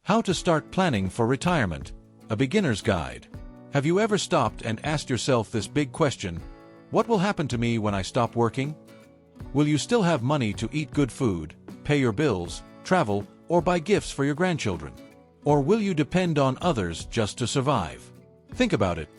How to start planning for retirement, a beginner's guide. Have you ever stopped and asked yourself this big question? What will happen to me when I stop working? Will you still have money to eat good food, pay your bills, travel, or buy gifts for your grandchildren? Or will you depend on others just to survive? Think about it.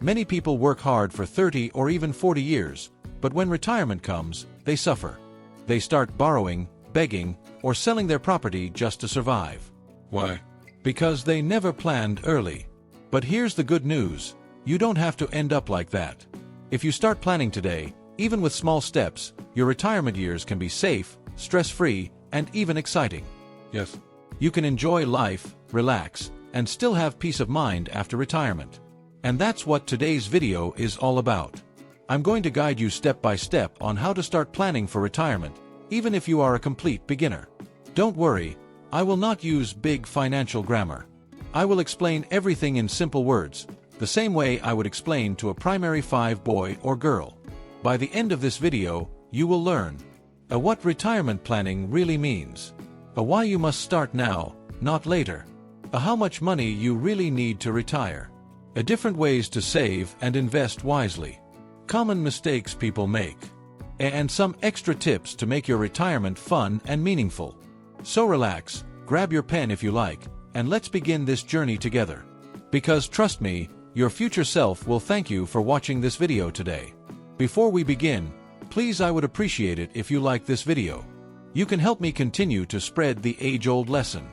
Many people work hard for 30 or even 40 years, but when retirement comes, they suffer. They start borrowing, begging, or selling their property just to survive. Why? Because they never planned early. But here's the good news. You don't have to end up like that. If you start planning today, even with small steps, your retirement years can be safe, stress-free, and even exciting. Yes. You can enjoy life, relax, and still have peace of mind after retirement. And that's what today's video is all about. I'm going to guide you step by step on how to start planning for retirement, even if you are a complete beginner. Don't worry, I will not use big financial grammar. I will explain everything in simple words, the same way I would explain to a primary 5 boy or girl. By the end of this video, you will learn what retirement planning really means, why you must start now, not later, how much money you really need to retire, different ways to save and invest wisely, common mistakes people make, and some extra tips to make your retirement fun and meaningful. So relax, grab your pen if you like, and let's begin this journey together. Because trust me, your future self will thank you for watching this video today. Before we begin, please, I would appreciate it if you like this video. You can help me continue to spread the age-old lesson.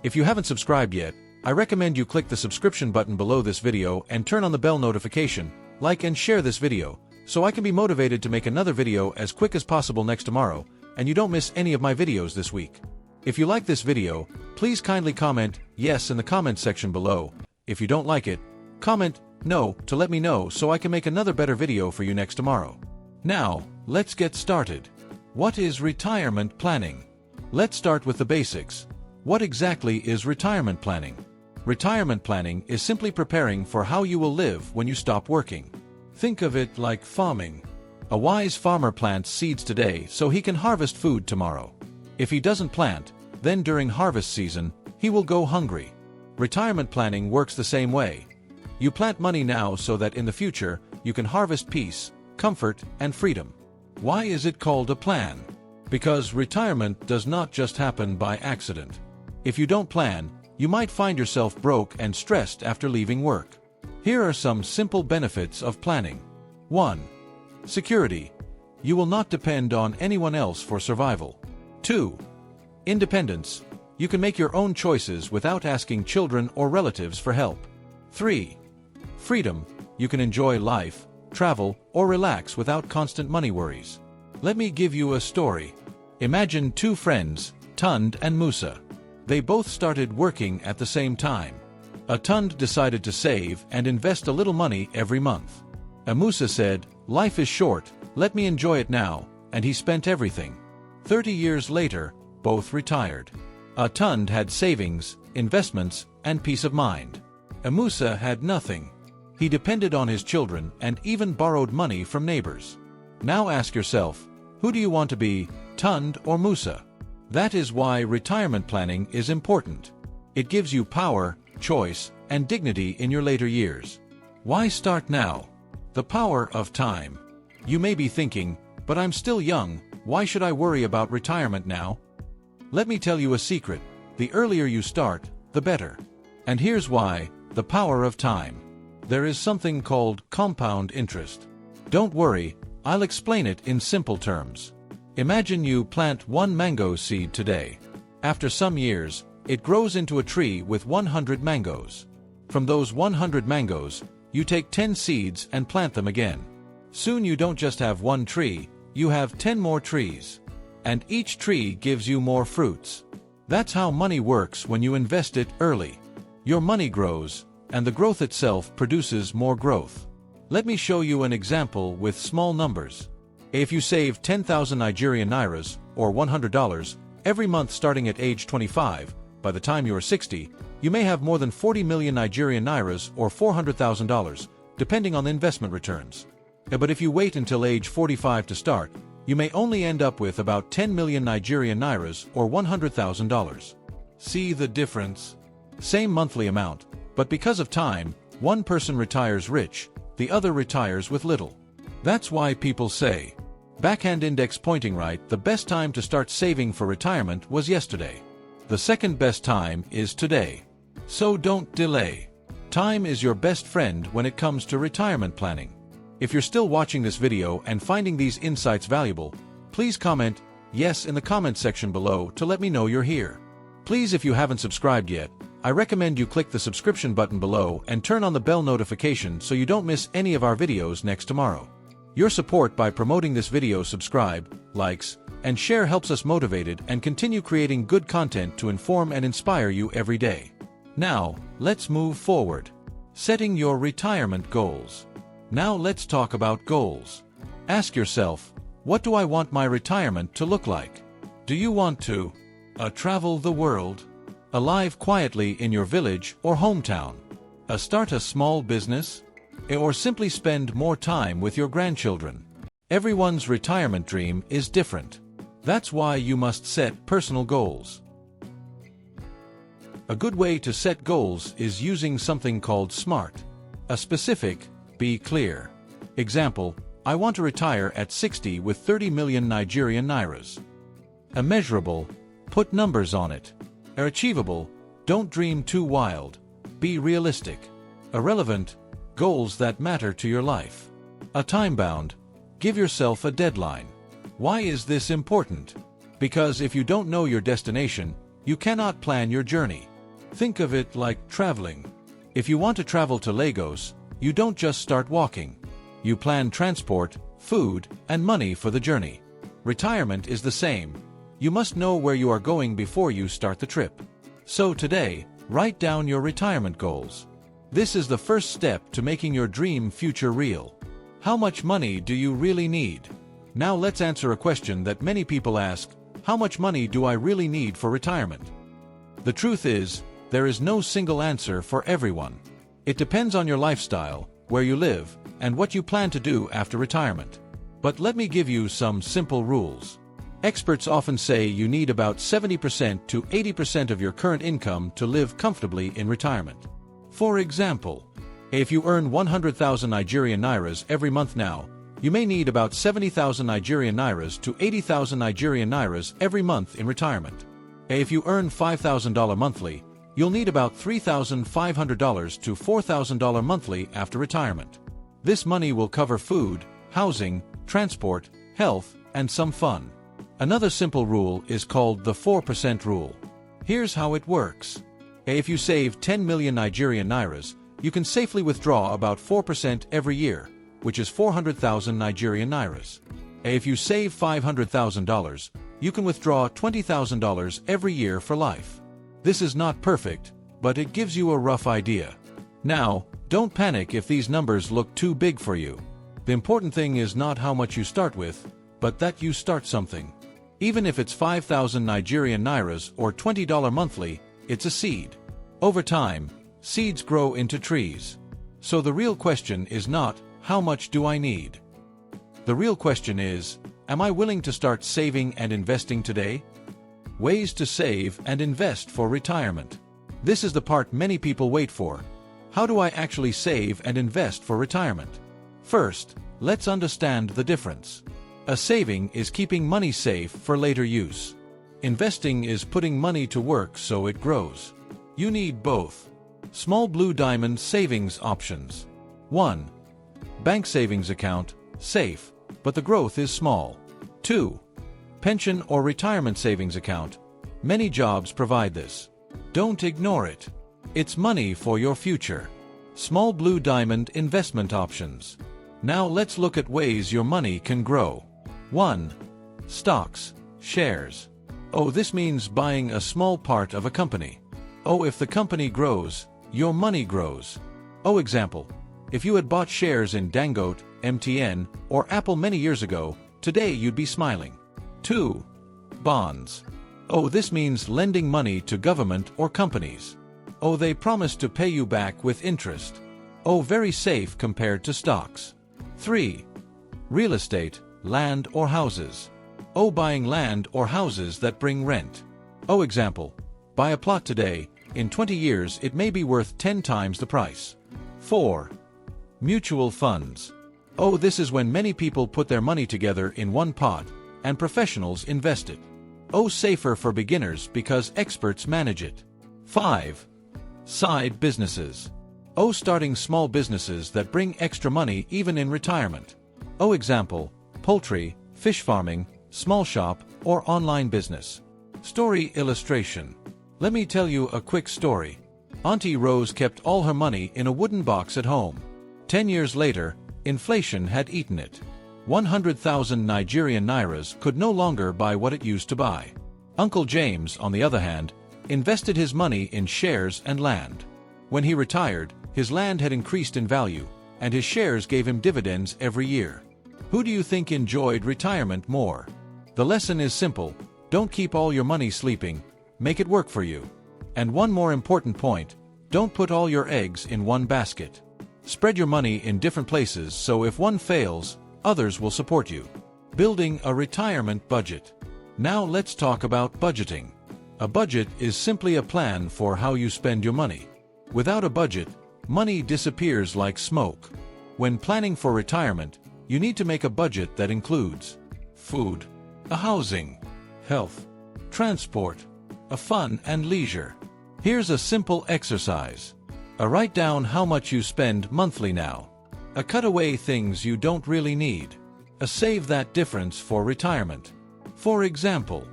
If you haven't subscribed yet, I recommend you click the subscription button below this video and turn on the bell notification, like and share this video, so I can be motivated to make another video as quick as possible next tomorrow, and you don't miss any of my videos this week. If you like this video, please kindly comment yes in the comment section below. If you don't like it, comment no to let me know so I can make another better video for you next tomorrow. Now, let's get started. What is retirement planning? Let's start with the basics. What exactly is retirement planning? Retirement planning is simply preparing for how you will live when you stop working. Think of it like farming. A wise farmer plants seeds today so he can harvest food tomorrow. If he doesn't plant, then during harvest season, he will go hungry. Retirement planning works the same way. You plant money now so that in the future, you can harvest peace, comfort, and freedom. Why is it called a plan? Because retirement does not just happen by accident. If you don't plan, you might find yourself broke and stressed after leaving work. Here are some simple benefits of planning. 1. Security. You will not depend on anyone else for survival. 2. Independence. You can make your own choices without asking children or relatives for help. 3. Freedom. You can enjoy life, travel, or relax without constant money worries. Let me give you a story. Imagine 2 friends, Tund and Musa. They both started working at the same time. Tund decided to save and invest a little money every month. Musa said, "Life is short, let me enjoy it now," and he spent everything. 30 years later, both retired. Tund had savings, investments, and peace of mind. Musa had nothing. He depended on his children and even borrowed money from neighbors. Now ask yourself, who do you want to be, Tund or Musa? That is why retirement planning is important. It gives you power, choice, and dignity in your later years. Why start now? The power of time. You may be thinking, but I'm still young, why should I worry about retirement now? Let me tell you a secret. The earlier you start, the better. And here's why: the power of time. There is something called compound interest. Don't worry, I'll explain it in simple terms. Imagine you plant 1 mango seed today. After some years, it grows into a tree with 100 mangoes. From those 100 mangoes, you take 10 seeds and plant them again. Soon you don't just have 1 tree, you have 10 more trees. And each tree gives you more fruits. That's how money works when you invest it early. Your money grows, and the growth itself produces more growth. Let me show you an example with small numbers. If you save 10,000 Nigerian Nairas, or $100, every month starting at age 25, by the time you are 60, you may have more than 40 million Nigerian Nairas or $400,000, depending on the investment returns. But if you wait until age 45 to start, you may only end up with about 10 million Nigerian Nairas or $100,000. See the difference? Same monthly amount, but because of time, one person retires rich, the other retires with little. That's why people say, backhand index pointing right, the best time to start saving for retirement was yesterday. The second best time is today. So don't delay. Time is your best friend when it comes to retirement planning. If you're still watching this video and finding these insights valuable, please comment yes in the comment section below to let me know you're here. Please, if you haven't subscribed yet, I recommend you click the subscription button below and turn on the bell notification so you don't miss any of our videos next tomorrow. Your support by promoting this video, subscribe, likes, and share helps us motivated and continue creating good content to inform and inspire you every day. Now, let's move forward. Setting your retirement goals. Now let's talk about goals. Ask yourself, what do I want my retirement to look like? Do you want to travel the world? Live quietly in your village or hometown? Start a small business? Or simply spend more time with your grandchildren? Everyone's retirement dream is different. That's why you must set personal goals. A good way to set goals is using something called SMART. A specific, be clear. Example, I want to retire at 60 with 30 million Nigerian nairas. A measurable, put numbers on it. Achievable, don't dream too wild, be realistic. Irrelevant, goals that matter to your life. A time-bound, give yourself a deadline. Why is this important? Because if you don't know your destination, you cannot plan your journey. Think of it like traveling. If you want to travel to Lagos, you don't just start walking. You plan transport, food, and money for the journey. Retirement is the same. You must know where you are going before you start the trip. So today, write down your retirement goals. This is the first step to making your dream future real. How much money do you really need? Now let's answer a question that many people ask, how much money do I really need for retirement? The truth is, there is no single answer for everyone. It depends on your lifestyle, where you live, and what you plan to do after retirement. But let me give you some simple rules. Experts often say you need about 70% to 80% of your current income to live comfortably in retirement. For example, if you earn 100,000 Nigerian nairas every month now, you may need about 70,000 Nigerian nairas to 80,000 Nigerian nairas every month in retirement. If you earn $5,000 monthly, you'll need about $3,500 to $4,000 monthly after retirement. This money will cover food, housing, transport, health, and some fun. Another simple rule is called the 4% rule. Here's how it works. If you save 10 million Nigerian nairas, you can safely withdraw about 4% every year, which is 400,000 Nigerian nairas. If you save $500,000, you can withdraw $20,000 every year for life. This is not perfect, but it gives you a rough idea. Now, don't panic if these numbers look too big for you. The important thing is not how much you start with, but that you start something. Even if it's 5,000 Nigerian nairas or $20 monthly, it's a seed. Over time, seeds grow into trees. So the real question is not, how much do I need? The real question is, am I willing to start saving and investing today? Ways to save and invest for retirement. This is the part many people wait for. How do I actually save and invest for retirement? First, let's understand the difference. A saving is keeping money safe for later use. Investing is putting money to work so it grows. You need both. Small Blue Diamond savings options. 1. Bank savings account, safe, but the growth is small. 2. Pension or retirement savings account. Many jobs provide this. Don't ignore it. It's money for your future. Small Blue Diamond investment options. Now let's look at ways your money can grow. 1. Stocks, shares. Oh, this means buying a small part of a company. Oh, if the company grows, your money grows. Oh, example. If you had bought shares in Dangote, MTN, or Apple many years ago, today you'd be smiling. 2. Bonds. Oh, this means lending money to government or companies. Oh, they promise to pay you back with interest. Oh, very safe compared to stocks. 3. Real estate, land or houses. Oh, buying land or houses that bring rent. Oh, example. Buy a plot today, In 20 years, it may be worth 10 times the price. 4. Mutual funds. Oh, this is when many people put their money together in one pot, and professionals invest it. Oh, safer for beginners because experts manage it. 5. Side businesses. Oh, starting small businesses that bring extra money even in retirement. Oh, example, poultry, fish farming, small shop, or online business. Story illustration. Let me tell you a quick story. Auntie Rose kept all her money in a wooden box at home. 10 years later, inflation had eaten it. 100,000 Nigerian nairas could no longer buy what it used to buy. Uncle James, on the other hand, invested his money in shares and land. When he retired, his land had increased in value, and his shares gave him dividends every year. Who do you think enjoyed retirement more? The lesson is simple: don't keep all your money sleeping, make it work for you. And one more important point: don't put all your eggs in one basket. Spread your money in different places so if one fails, others will support you. Building a retirement budget. Now let's talk about budgeting. A budget is simply a plan for how you spend your money. Without a budget, money disappears like smoke. When planning for retirement, you need to make a budget that includes food, a housing, health, transport, a fun and leisure. Here's a simple exercise. Write down how much you spend monthly now. Cut away things you don't really need. Save that difference for retirement. For example,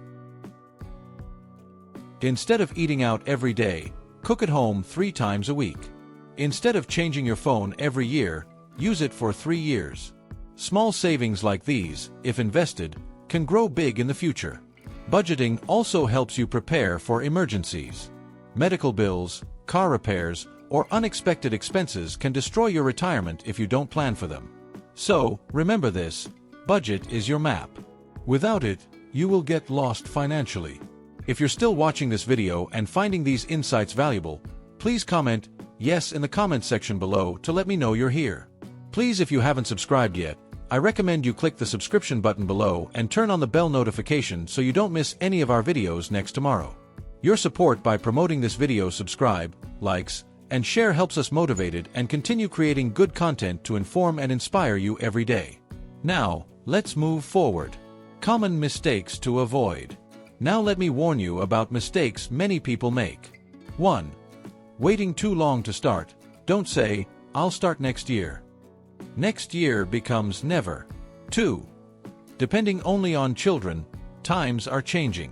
instead of eating out every day, cook at home 3 times a week. Instead of changing your phone every year, use it for 3 years. Small savings like these, if invested, can grow big in the future. Budgeting also helps you prepare for emergencies. Medical bills, car repairs, or unexpected expenses can destroy your retirement if you don't plan for them. So, remember this: budget is your map. Without it, you will get lost financially. If you're still watching this video and finding these insights valuable, please comment yes in the comment section below to let me know you're here. Please, if you haven't subscribed yet, I recommend you click the subscription button below and turn on the bell notification so you don't miss any of our videos next tomorrow. Your support by promoting this video, subscribe, likes, and share helps us motivated and continue creating good content to inform and inspire you every day. Now, let's move forward. Common mistakes to avoid. Now let me warn you about mistakes many people make. 1. Waiting too long to start. Don't say, "I'll start next year." Next year becomes never. 2. Depending only on children. Times are changing.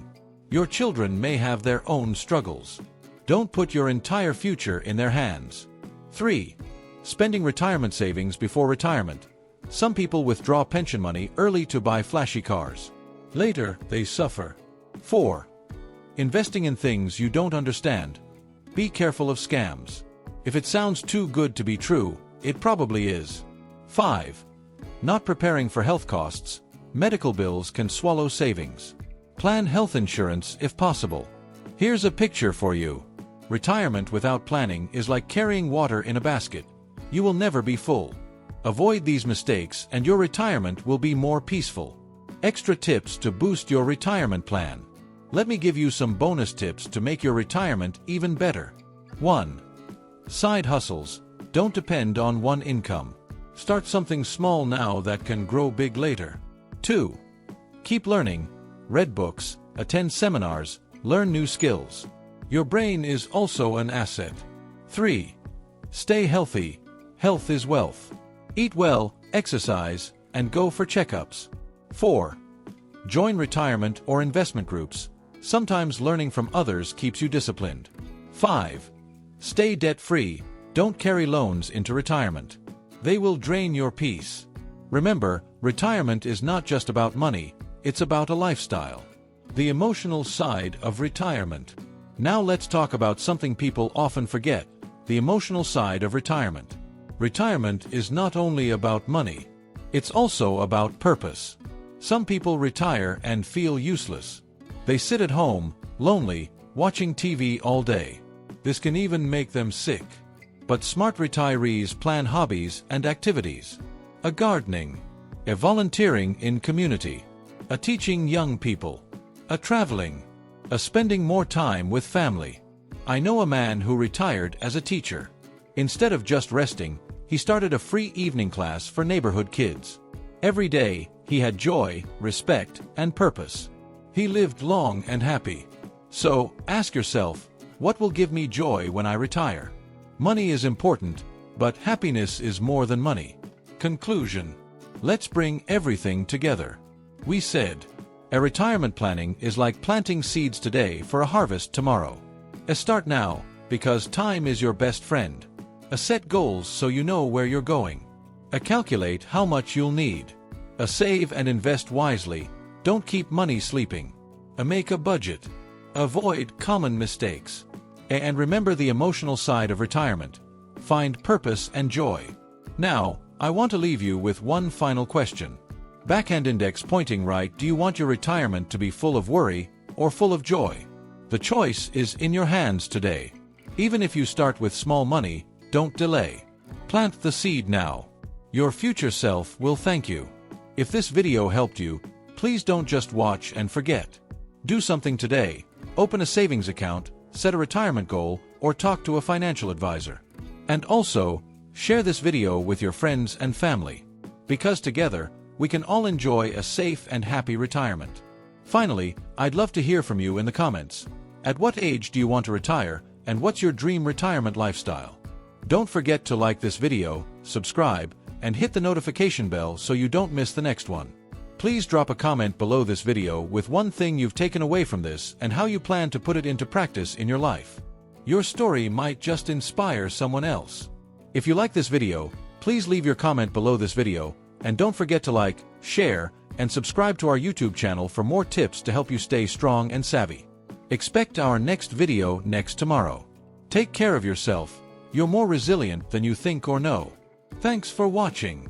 Your children may have their own struggles. Don't put your entire future in their hands. 3. Spending retirement savings before retirement. Some people withdraw pension money early to buy flashy cars. Later, they suffer. 4. Investing in things you don't understand. Be careful of scams. If it sounds too good to be true, it probably is. 5. Not preparing for health costs. Medical bills can swallow savings. Plan health insurance if possible. Here's a picture for you. Retirement without planning is like carrying water in a basket. You will never be full. Avoid these mistakes and your retirement will be more peaceful. Extra tips to boost your retirement plan. Let me give you some bonus tips to make your retirement even better. 1. Side hustles. Don't depend on one income. Start something small now that can grow big later. 2. Keep learning. Read books, attend seminars, learn new skills. Your brain is also an asset. 3. Stay healthy. Health is wealth. Eat well, exercise, and go for checkups. 4. Join retirement or investment groups. Sometimes learning from others keeps you disciplined. 5. Stay debt-free. Don't carry loans into retirement. They will drain your peace. Remember, retirement is not just about money, it's about a lifestyle. The emotional side of retirement. Now let's talk about something people often forget: the emotional side of retirement. Retirement is not only about money, it's also about purpose. Some people retire and feel useless. They sit at home, lonely, watching TV all day. This can even make them sick. But smart retirees plan hobbies and activities. A gardening, a volunteering in community, a teaching young people, a traveling, a spending more time with family. I know a man who retired as a teacher. Instead of just resting, he started a free evening class for neighborhood kids. Every day, he had joy, respect, and purpose. He lived long and happy. So, ask yourself, what will give me joy when I retire? Money is important, but happiness is more than money. Conclusion. Let's bring everything together. We said, a retirement planning is like planting seeds today for a harvest tomorrow. Start now, because time is your best friend. Set goals so you know where you're going. Calculate how much you'll need. Save and invest wisely. Don't keep money sleeping. Make a budget. Avoid common mistakes. And remember the emotional side of retirement. Find purpose and joy. Now, I want to leave you with one final question. Backhand index pointing right. Do you want your retirement to be full of worry or full of joy? The choice is in your hands today. Even if you start with small money, don't delay. Plant the seed now. Your future self will thank you. If this video helped you, please don't just watch and forget. Do something today. Open a savings account, set a retirement goal, or talk to a financial advisor. And also, share this video with your friends and family. Because together, we can all enjoy a safe and happy retirement. Finally, I'd love to hear from you in the comments. At what age do you want to retire, and what's your dream retirement lifestyle? Don't forget to like this video, subscribe, and hit the notification bell so you don't miss the next one. Please drop a comment below this video with one thing you've taken away from this and how you plan to put it into practice in your life. Your story might just inspire someone else. If you like this video, please leave your comment below this video, and don't forget to like, share, and subscribe to our YouTube channel for more tips to help you stay strong and savvy. Expect our next video next tomorrow. Take care of yourself. You're more resilient than you think or know. Thanks for watching.